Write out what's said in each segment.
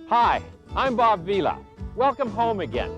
Hi, I'm Bob Vila. Welcome home again.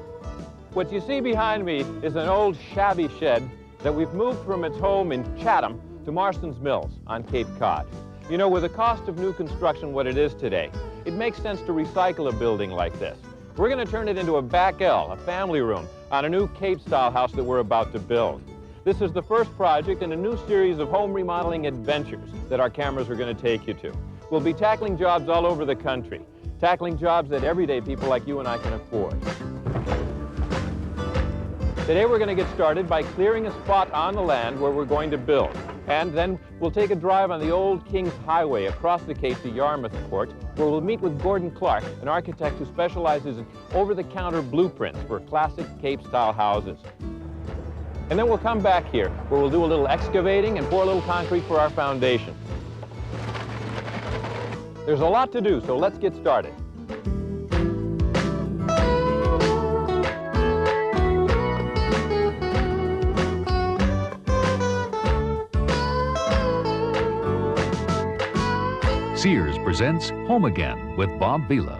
What you see behind me is an old shabby shed that we've moved from its home in Chatham to Marstons Mills on Cape Cod. You know, with the cost of new construction what it is today, it makes sense to recycle a building like this. We're going to turn it into a back L, a family room, on a new Cape-style house that we're about to build. This is the first project in a new series of home remodeling adventures that our cameras are going to take you to. We'll be tackling jobs all over the country, tackling jobs that everyday people like you and I can afford. Today we're going to get started by clearing a spot on the land where we're going to build. And then we'll take a drive on the old King's Highway across the Cape to Yarmouth Port, where we'll meet with Gordon Clark, an architect who specializes in over-the-counter blueprints for classic Cape-style houses. And then we'll come back here, where we'll do a little excavating and pour a little concrete for our foundation. There's a lot to do, so let's get started. Sears presents Home Again with Bob Vila.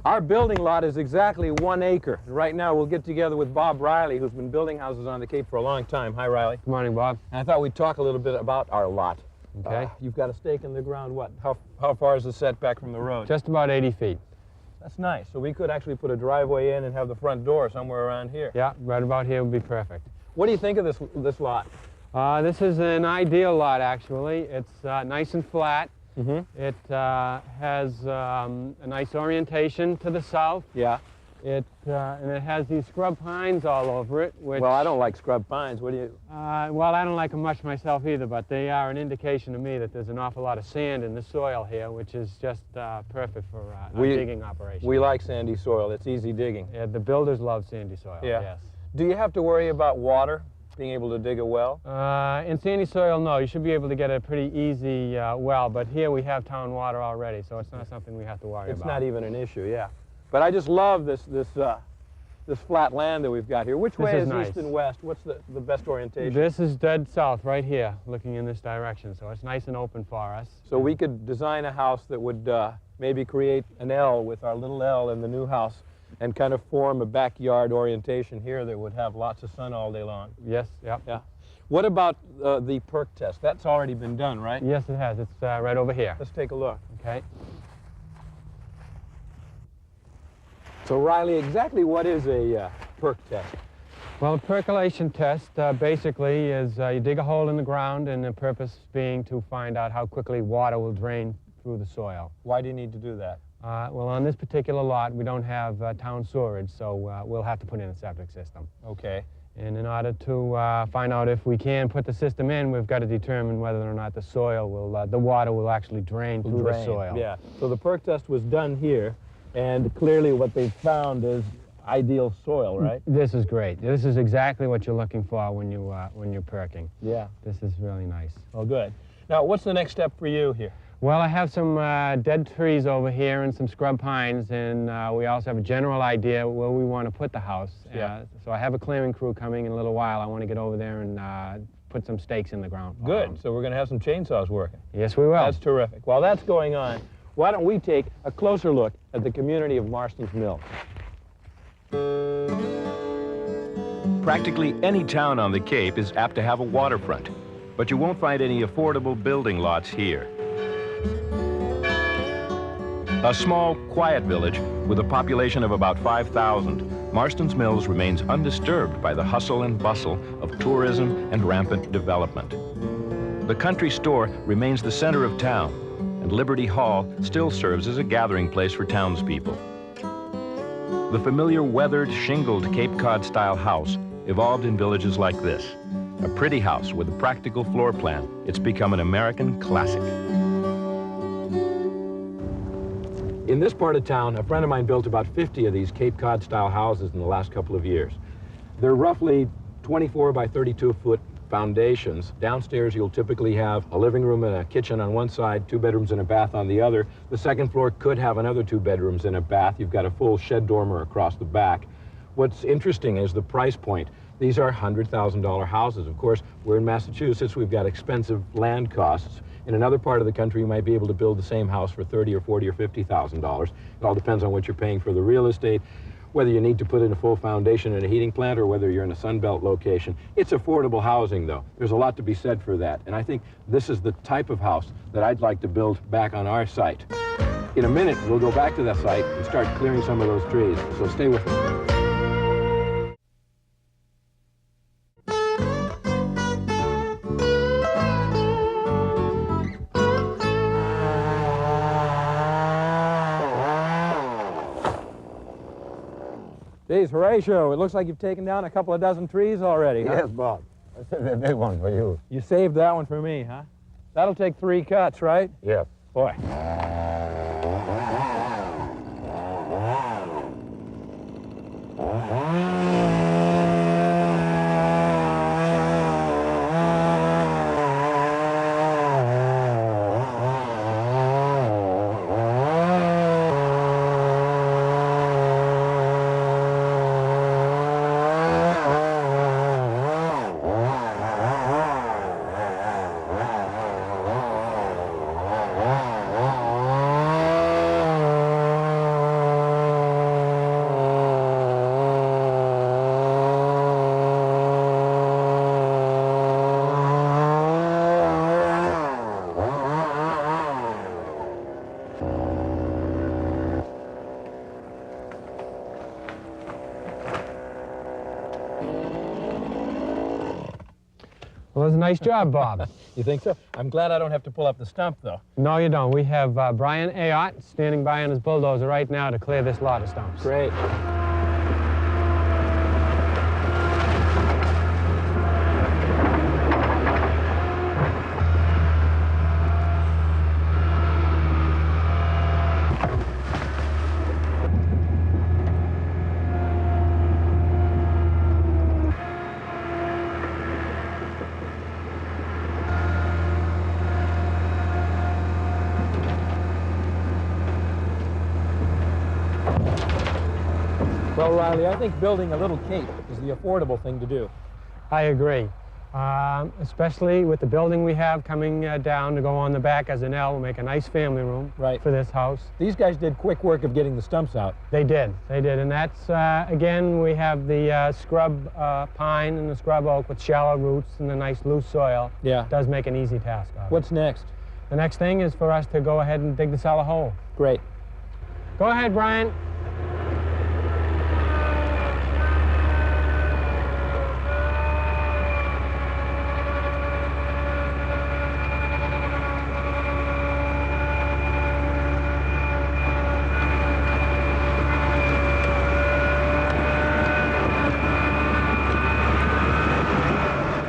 Our building lot is exactly 1 acre. Right now we'll get together with Bob Riley, who's been building houses on the Cape for a long time. Hi, Riley. Good morning, Bob. And I thought we'd talk a little bit about our lot. Okay. You've got a stake in the ground, what? How far is the setback from the road? Just about 80 feet. That's nice. So we could actually put a driveway in and have the front door somewhere around here. Yeah, right about here would be perfect. What do you think of this lot? This is an ideal lot, actually. It's nice and flat. Mm-hmm. It has a nice orientation to the south. Yeah. And it has these scrub pines all over it. Which, well, I don't like scrub pines. What do you? Well, I don't like them much myself either, but they are an indication to me that there's an awful lot of sand in the soil here, which is just perfect for a digging operation. We like sandy soil. It's easy digging. Yeah, the builders love sandy soil, yeah. Yes. Do you have to worry about water, being able to dig a well? In sandy soil, no. You should be able to get a pretty easy well, but here we have town water already, so it's not something we have to worry about. It's not even an issue, yeah. But I just love this flat land that we've got here. Which way is nice. East and west? What's the best orientation? This is dead south, right here, looking in this direction, so it's nice and open for us. So we could design a house that would maybe create an L with our little L in the new house and kind of form a backyard orientation here that would have lots of sun all day long. Yes, yep. Yeah. What about the perk test? That's already been done, right? Yes, it has. It's right over here. Let's take a look. Okay. So, Riley, exactly what is a perk test? Well, a percolation test basically is you dig a hole in the ground, and the purpose being to find out how quickly water will drain through the soil. Why do you need to do that? Well, on this particular lot, we don't have town sewerage, so we'll have to put in a septic system. Okay. And in order to find out if we can put the system in, we've got to determine whether or not the soil will, the water will actually drain through the soil. Yeah. So the perk test was done here, and clearly what they found is ideal soil, right? This is great. This is exactly what you're looking for when you're perking. Yeah. This is really nice. Oh, good. Now, what's the next step for you here? Well, I have some dead trees over here and some scrub pines, and we also have a general idea where we want to put the house. Yeah. So I have a clearing crew coming in a little while. I want to get over there and put some stakes in the ground. Good. So we're going to have some chainsaws working. Yes, we will. That's terrific. While that's going on, why don't we take a closer look at the community of Marstons Mills. Practically any town on the Cape is apt to have a waterfront, but you won't find any affordable building lots here. A small, quiet village with a population of about 5,000, Marstons Mills remains undisturbed by the hustle and bustle of tourism and rampant development. The country store remains the center of town, and Liberty Hall still serves as a gathering place for townspeople. The familiar weathered, shingled Cape Cod-style house evolved in villages like this. A pretty house with a practical floor plan. It's become an American classic. In this part of town, a friend of mine built about 50 of these Cape Cod-style houses in the last couple of years. They're roughly 24 by 32-foot foundations. Downstairs, you'll typically have a living room and a kitchen on one side, 2 bedrooms and a bath on the other. The second floor could have another 2 bedrooms and a bath. You've got a full shed dormer across the back. What's interesting is the price point. These are $100,000 houses. Of course, we're in Massachusetts. We've got expensive land costs. In another part of the country, you might be able to build the same house for $30,000 or $40,000 or $50,000. It all depends on what you're paying for the real estate, whether you need to put in a full foundation and a heating plant, or whether you're in a Sunbelt location. It's affordable housing, though. There's a lot to be said for that. And I think this is the type of house that I'd like to build back on our site. In a minute, we'll go back to that site and start clearing some of those trees. So stay with me. Geez, Horatio, it looks like you've taken down a couple of dozen trees already, huh? Yes, Bob. This is a big one for you. You saved that one for me, huh? That'll take 3 cuts, right? Yes. Boy. Well, it was a nice job, Bob. You think so? I'm glad I don't have to pull up the stump, though. No, you don't. We have Brian Ayotte standing by on his bulldozer right now to clear this lot of stumps. Great. Well, Riley, I think building a little cape is the affordable thing to do. I agree. Especially with the building we have coming down to go on the back as an L. We'll make a nice family room for this house. These guys did quick work of getting the stumps out. They did. And that's, again, we have the scrub pine and the scrub oak with shallow roots and the nice loose soil. Yeah. It does make an easy task of it. What's next? The next thing is for us to go ahead and dig the cellar hole. Great. Go ahead, Brian.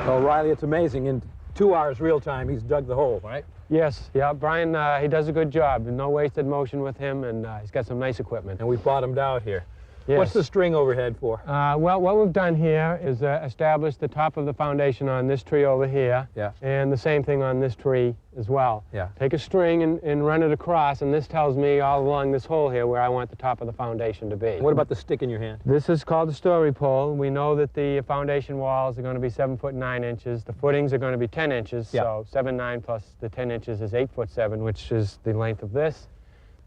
Well, Riley, it's amazing. In 2 hours real time, he's dug the hole, right? Yes, yeah, Brian, he does a good job. No wasted motion with him, and he's got some nice equipment. And we bottomed out here. Yes. What's the string overhead for? Well, what we've done here is establish the top of the foundation on this tree over here. Yeah. And the same thing on this tree as well. Yeah. Take a string and run it across, and this tells me all along this hole here where I want the top of the foundation to be. What about the stick in your hand? This is called the story pole. We know that the foundation walls are going to be 7 foot 9 inches. The footings are going to be 10 inches. Yeah. So 7'9" plus the 10 inches is 8 foot 7, which is the length of this.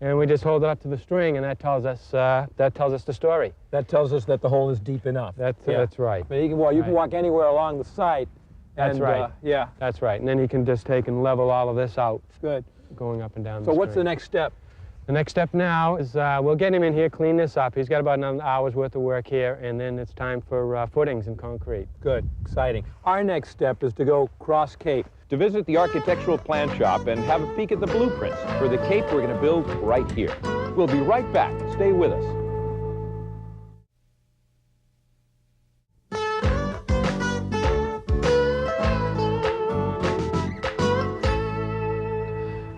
And we just hold it up to the string, and that tells us the story. That tells us that the hole is deep enough. That's right. But you can walk anywhere along the site. That's right. Yeah. That's right. And then you can just take and level all of this out. Good. Going up and down. So what's the next step? The next step now is we'll get him in here, clean this up. He's got about another hour's worth of work here, and then it's time for footings and concrete. Good. Exciting. Our next step is to go cross Cape, to visit the architectural plan shop and have a peek at the blueprints for the cape we're going to build right here. We'll be right back. Stay with us.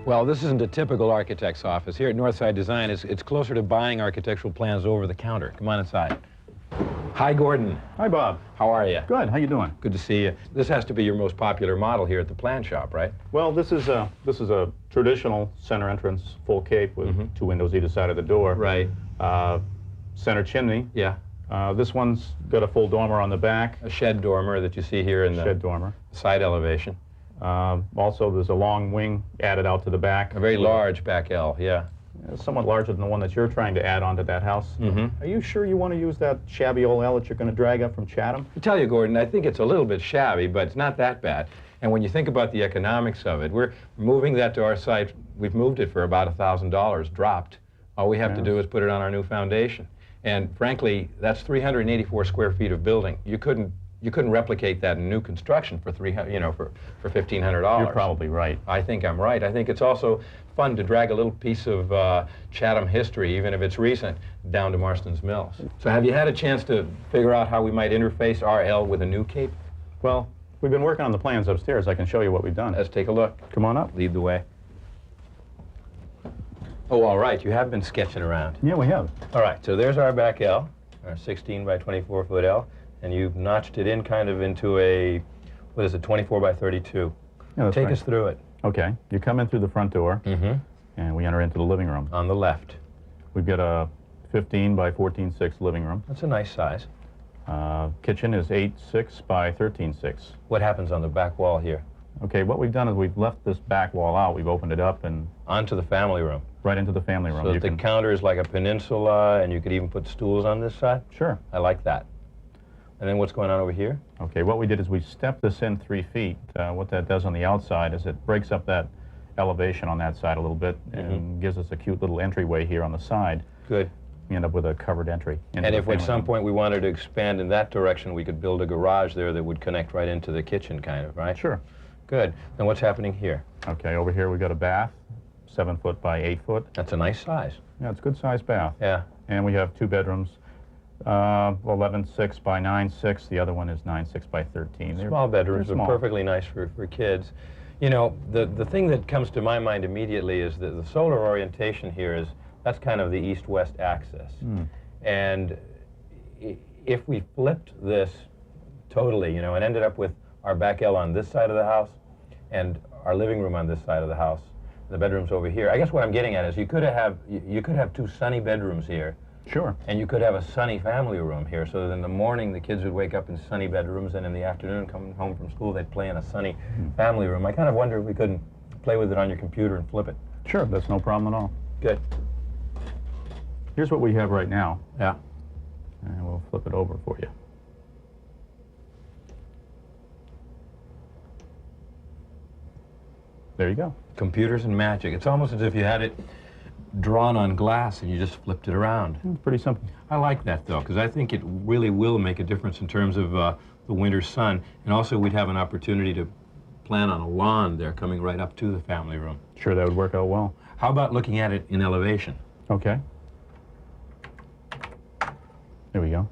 Well, this isn't a typical architect's office. Here at Northside Design, it's closer to buying architectural plans over the counter. Come on inside. Hi, Gordon. Hi, Bob. How are you? Good. How you doing? Good to see you. This has to be your most popular model here at the plan shop, right? Well, this is a traditional center entrance, full cape with 2 windows either side of the door. Right. Center chimney. Yeah. This one's got a full dormer on the back. A shed dormer that you see here in the shed dormer. side elevation. Also, there's a long wing added out to the back. A very large back L, yeah. Somewhat larger than the one that you're trying to add onto that house. Are you sure you want to use that shabby old L that you're going to drag up from Chatham? I tell you, Gordon, I think it's a little bit shabby, but it's not that bad. And when you think about the economics of it, we're moving that to our site. We've moved it for about $1,000, dropped. All we have to do is put it on our new foundation. And frankly, that's 384 square feet of building. You couldn't replicate that in new construction for $1,500. You're probably right. I think I'm right. I think it's also fun to drag a little piece of Chatham history, even if it's recent, down to Marstons Mills. So have you had a chance to figure out how we might interface RL with a new Cape? Well, we've been working on the plans upstairs. I can show you what we've done. Let's take a look. Come on up. Lead the way. Oh, all right. You have been sketching around. Yeah, we have. All right. So there's our back L, our 16 by 24 foot L, and you've notched it in kind of into a, what is it, 24 by 32. Yeah, that's Take right. us through it. Okay. You come in through the front door, and we enter into the living room. On the left. We've got a 15 by 14.6 living room. That's a nice size. Kitchen is 8.6 by 13.6. What happens on the back wall here? Okay, what we've done is we've left this back wall out. We've opened it up and Onto the family room. right into the family room. So that the counter is like a peninsula, and you could even put stools on this side? Sure. I like that. And then what's going on over here? Okay, what we did is we stepped this in 3 feet. What that does on the outside is it breaks up that elevation on that side a little bit and gives us a cute little entryway here on the side. Good. We end up with a covered entry. And if at some point we wanted to expand in that direction, we could build a garage there that would connect right into the kitchen, kind of, right? Sure. Good. Then what's happening here? Okay, over here we got a bath, 7 foot by 8 foot. That's a nice size. Yeah, it's a good sized bath. Yeah. And we have 2 bedrooms, 11.6 by 9.6. The other one is 9.6 by 13. Small bedrooms they're are small. perfectly nice for kids. You know, the thing that comes to my mind immediately is that the solar orientation here is, that's kind of the east-west axis. And if we flipped this totally, and ended up with our back L on this side of the house and our living room on this side of the house, the bedrooms over here, I guess what I'm getting at is you could have 2 sunny bedrooms here. Sure. And you could have a sunny family room here, so that in the morning the kids would wake up in sunny bedrooms, and in the afternoon, coming home from school, they'd play in a sunny family room. I kind of wonder if we couldn't play with it on your computer and flip it. Sure, that's no problem at all. Good. Here's what we have right now, Yeah. and we'll flip it over for you. There you go. Computers and magic. It's almost as if you had it drawn on glass and you just flipped it around. It's pretty simple. I like that, though, because I think it really will make a difference in terms of the winter sun. And also, we'd have an opportunity to plan on a lawn there coming right up to the family room. Sure, that would work out well. How about looking at it in elevation? Okay. There we go.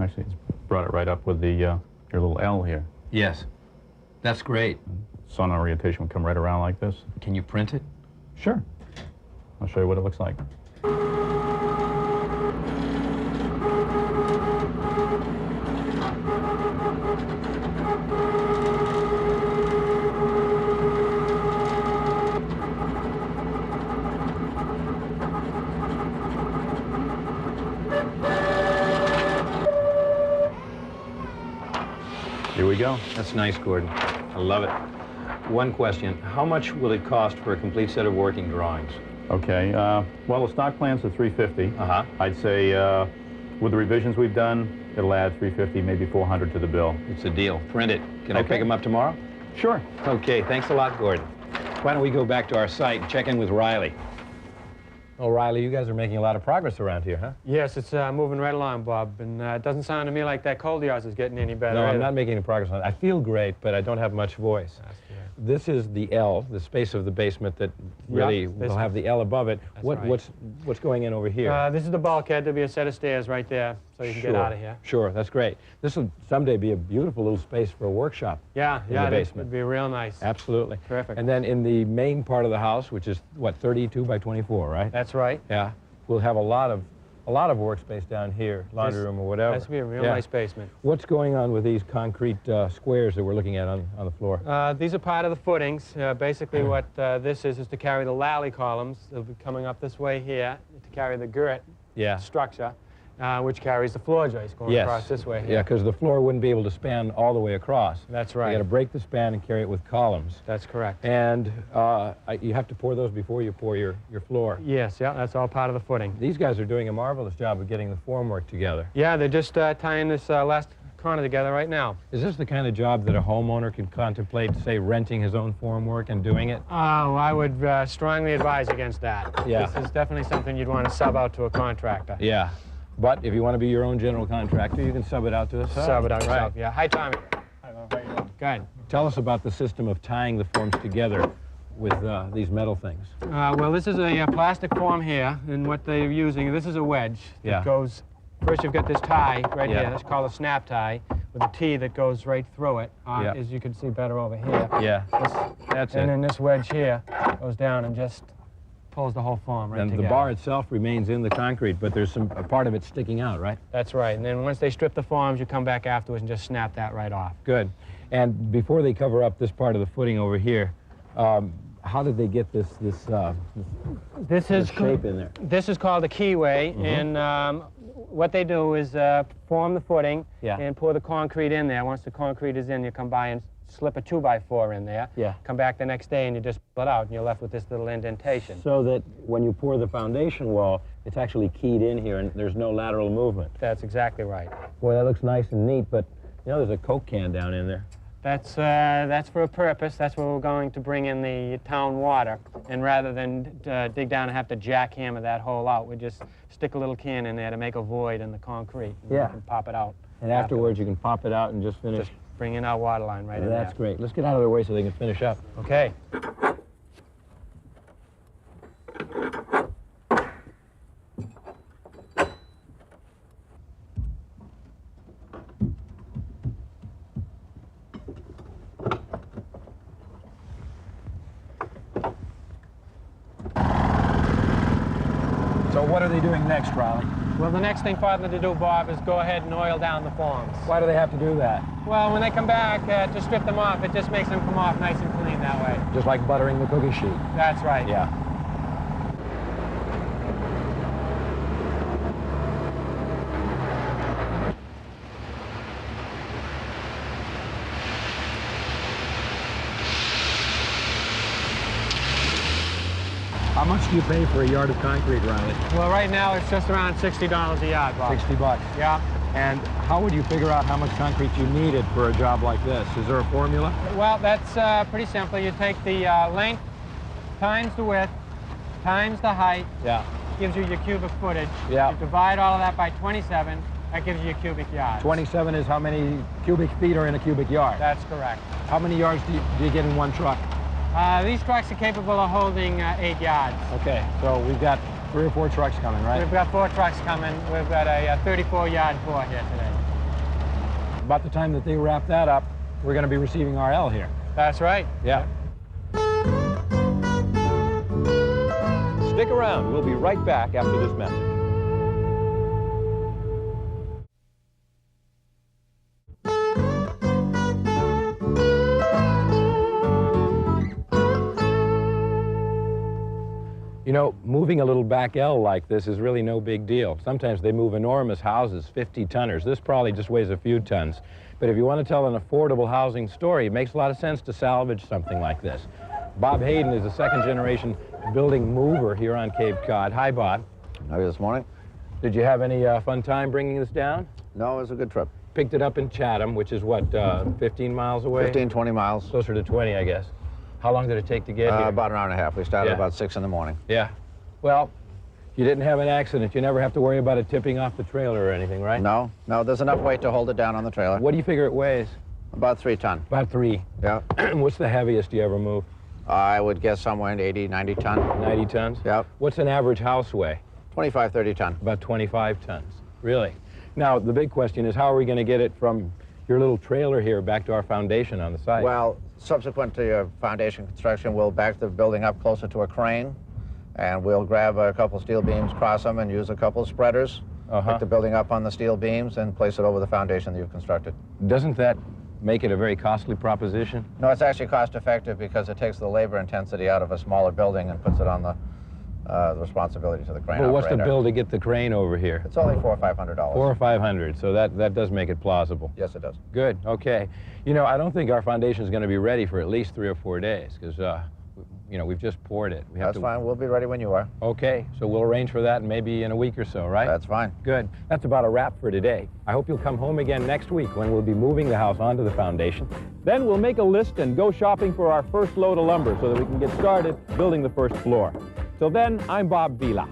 Actually, it's brought it right up with the your little L here. Yes. That's great. Sun orientation would come right around like this. Can you print it? Sure. I'll show you what it looks like. Here we go. That's nice, Gordon. I love it. One question. How much will it cost for a complete set of working drawings? Okay. Well, the stock plans are $350. I'd say with the revisions we've done, it'll add $350, maybe $400 to the bill. It's a deal. Print it. Can I Okay. pick them up tomorrow? Sure. Okay, thanks a lot, Gordon. Why don't we go back to our site and check in with Riley? Oh, Riley, you guys are making a lot of progress around here, huh? Yes, it's moving right along, Bob, and it doesn't sound to me like that cold of yours is getting any better. No, I'm either. not making any progress on it. I feel great, but I don't have much voice. This is the L, the space of the basement that really will have the L above it. That's What, right. what's going in over here? This is the bulkhead. There'll be a set of stairs right there, so you can get out of here. Sure, that's great. This will someday be a beautiful little space for a workshop. Yeah, in yeah, the basement. it'd be real nice. Absolutely. Terrific. And then in the main part of the house, which is, what, 32 by 24, right? That's right. Yeah. We'll have a lot of workspace down here, laundry room or whatever. That's be a real nice basement. What's going on with these concrete squares that we're looking at on the floor? These are part of the footings. Basically what this is to carry the lally columns. They'll be coming up this way here to carry the girt structure. which carries the floor joist going across this way. Yeah, because the floor wouldn't be able to span all the way across. That's right. You got to break the span and carry it with columns. That's correct. And you have to pour those before you pour your floor. Yes, yeah, that's all part of the footing. These guys are doing a marvelous job of getting the formwork together. Yeah, they're just tying this last corner together right now. Is this the kind of job that a homeowner can contemplate, say, renting his own formwork and doing it? Oh, I would strongly advise against that. Yeah. This is definitely something you'd want to sub out to a contractor. Yeah. But if you want to be your own general contractor, you can sub it out to a sub. Sub it out yourself, Right. yeah. Hi, Tommy. Hi, how you doing? Good. Tell us about the system of tying the forms together with these metal things. Well, this is a plastic form here, and what they're using, this is a wedge that goes, first you've got this tie right here, that's called a snap tie, with a T that goes right through it, as you can see better over here. Yeah, that's it. And then this wedge here goes down and just pulls the whole form right together. And the bar itself remains in the concrete, but there's a part of it sticking out, right? That's right, and then once they strip the forms, you come back afterwards and just snap that right off. Good. And before they cover up this part of the footing over here, how did they get this shape in there? This is called a keyway, and what they do is form the footing and pour the concrete in there. Once the concrete is in, you come by and slip a 2x4 in there. Come back the next day and you just pull it out, and you're left with this little indentation. So that when you pour the foundation wall, it's actually keyed in here and there's no lateral movement. That's exactly right. Boy, that looks nice and neat, but you know, there's a Coke can down in there. That's for a purpose. That's where we're going to bring in the town water. And rather than dig down and have to jackhammer that hole out, we just stick a little can in there to make a void in the concrete. And you can pop it out. And afterwards, you can pop it out and just finish. Just bring in our water line right in there. That's great. Let's get out of their way so they can finish up. Okay. So what are they doing next, Riley? Well, the next thing for them to do, Bob, is go ahead and oil down the forms. Why do they have to do that? Well, when they come back to strip them off, it just makes them come off nice and clean that way. Just like buttering the cookie sheet. That's right. Yeah. How much do you pay for a yard of concrete, Riley? Well, right now it's just around $60 a yard, Bob. 60 bucks. Yeah. And how would you figure out how much concrete you needed for a job like this? Is there a formula? Well, that's pretty simple. You take the length times the width times the height. Yeah. Gives you your cubic footage. Yeah. You divide all of that by 27. That gives you your cubic yards. 27 is how many cubic feet are in a cubic yard. That's correct. How many yards do you get in one truck? These trucks are capable of holding 8 yards. Okay, so we've got 3 or 4 trucks coming, right? We've got 4 trucks coming. We've got a 34-yard pour here today. About the time that they wrap that up, we're going to be receiving RL here. That's right. Yeah. Stick around. We'll be right back after this message. You know, moving a little back L like this is really no big deal. Sometimes they move enormous houses, 50-tonners. This probably just weighs a few tons. But if you want to tell an affordable housing story, it makes a lot of sense to salvage something like this. Bob Hayden is a second-generation building mover here on Cape Cod. Hi, Bob. How are you this morning? Did you have any fun time bringing this down? No, it was a good trip. Picked it up in Chatham, which is what, 15 miles away? 15, 20 miles. Closer to 20, I guess. How long did it take to get here? About an hour and a half. We started about 6 in the morning. Yeah. Well, you didn't have an accident. You never have to worry about it tipping off the trailer or anything, right? No, there's enough weight to hold it down on the trailer. What do you figure it weighs? About 3 ton. About 3. Yeah. What's the heaviest you ever moved? I would guess somewhere in 80, 90 ton. 90 tons? Yeah. What's an average house weigh? 25, 30 ton. About 25 tons. Really? Now, the big question is, how are we going to get it from your little trailer here back to our foundation on the site? Well, subsequent to your foundation construction, we'll back the building up closer to a crane, and we'll grab a couple steel beams, cross them, and use a couple spreaders, pick the building up on the steel beams, and place it over the foundation that you've constructed. Doesn't that make it a very costly proposition? No, it's actually cost effective because it takes the labor intensity out of a smaller building and puts it on the the responsibility to the crane Well, operator. what's the bill to get the crane over here? It's only $400 or $500. $400 or $500, so that does make it plausible. Yes, it does. Good, okay. You know, I don't think our foundation is going to be ready for at least 3 or 4 days, because, you know, we've just poured it. That's fine. We'll be ready when you are. Okay, so we'll arrange for that maybe in a week or so, right? That's fine. Good. That's about a wrap for today. I hope you'll come home again next week when we'll be moving the house onto the foundation. Then we'll make a list and go shopping for our first load of lumber so that we can get started building the first floor. Till then, I'm Bob Vila.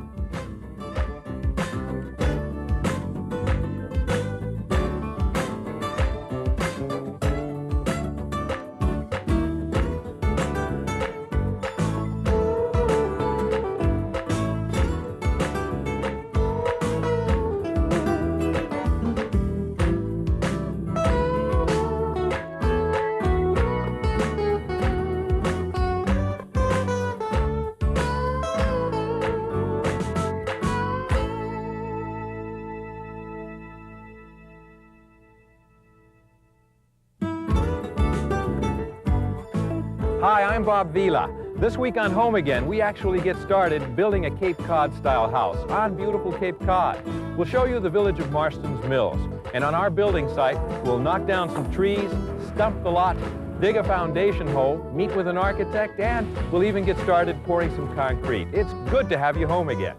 Hi, I'm Bob Vila. This week on Home Again, we actually get started building a Cape Cod-style house on beautiful Cape Cod. We'll show you the village of Marstons Mills. And on our building site, we'll knock down some trees, stump the lot, dig a foundation hole, meet with an architect, and we'll even get started pouring some concrete. It's good to have you home again.